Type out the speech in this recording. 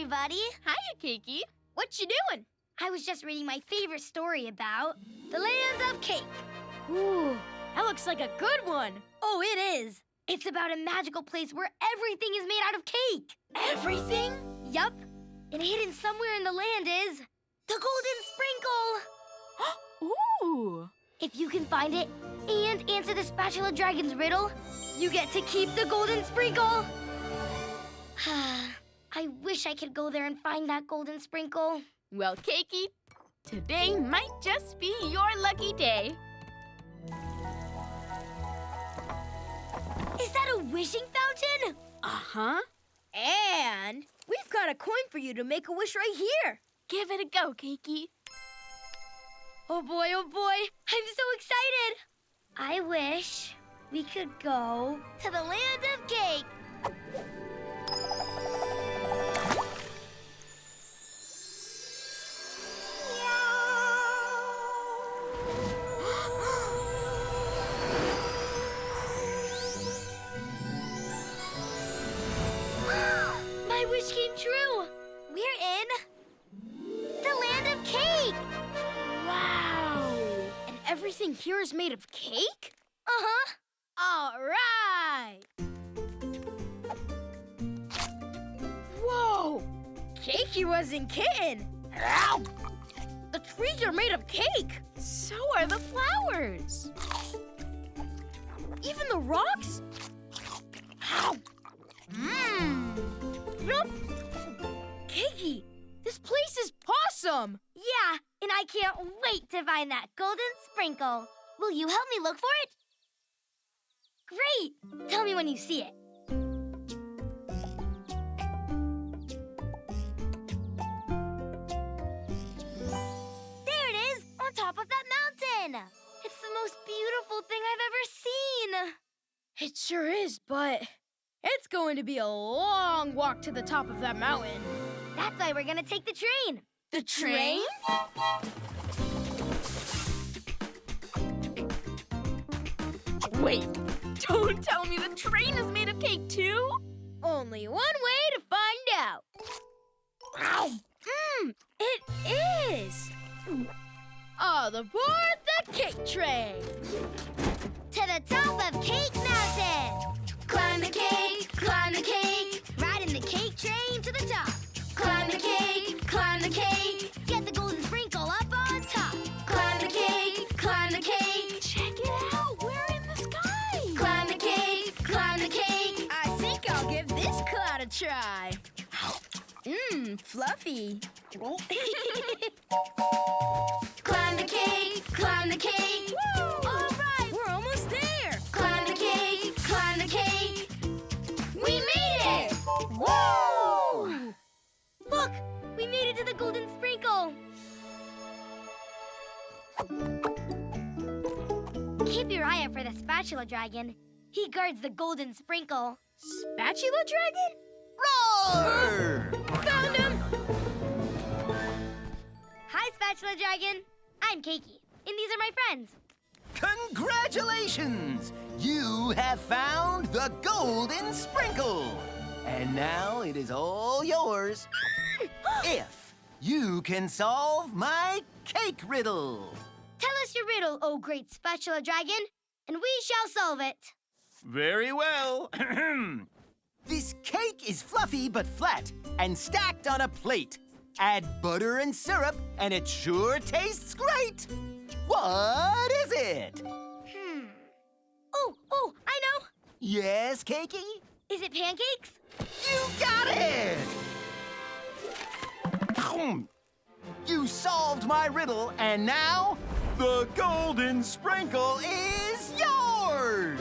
everybody. Hiya, Cakey. What you doing? I was just reading my favorite story about the land of cake. Ooh, that looks like a good one. Oh, it is. It's about a magical place where everything is made out of cake. Everything? Yup. And hidden somewhere in the land is the Golden Sprinkle. Ooh. If you can find it and answer the Spatula Dragon's riddle, you get to keep the Golden Sprinkle. I wish I could go there and find that Golden Sprinkle. Well, Cakey, today might just be your lucky day. Is that a wishing fountain? Uh-huh. And we've got a coin for you to make a wish right here. Give it a go, Cakey. Oh boy, I'm so excited. I wish we could go to the land of cake. My wish came true. We're in the land of cake. Wow. And everything here is made of cake? Uh-huh. All right. Whoa! Cakey wasn't kidding. The trees are made of cake. So are the flowers. Even the rocks. Yup. Cakey, this place is awesome. Yeah, and I can't wait to find that Golden Sprinkle. Will you help me look for it? Great! Tell me when you see it. There it is, on top of that mountain. It's the most beautiful thing I've ever seen. It sure is, but it's going to be a long walk to the top of that mountain. That's why we're gonna take the train. The train? Wait, don't tell me the train is made of cake too? Only one way to find out. It is. All aboard the cake train. To the top of Cake Mountain. Climb the cake, ride in the cake train to the top. Climb the cake, get the golden sprinkle up on top. Climb the cake, Check it out, we're in the sky. climb the cake. I think I'll give this cloud a try. Fluffy. Climb the cake. All right, we're almost there. Climb the cake. We made it! Whoa! Look, we made it to the golden sprinkle. Keep your eye out for the Spatula Dragon. He guards the golden sprinkle. Spatula Dragon? Roar! Found him! Hi, Spatula Dragon. I'm Cakey, and these are my friends. Congratulations! You have found the Golden Sprinkle! And now it is all yours if you can solve my cake riddle. Tell us your riddle, oh great Spatula Dragon, and we shall solve it. Very well. This cake is fluffy but flat and stacked on a plate. Add butter and syrup, and it sure tastes great. What is it? Oh, I know. Yes, Cakey? Is it pancakes? You got it! You solved my riddle, and now the Golden Sprinkle is yours!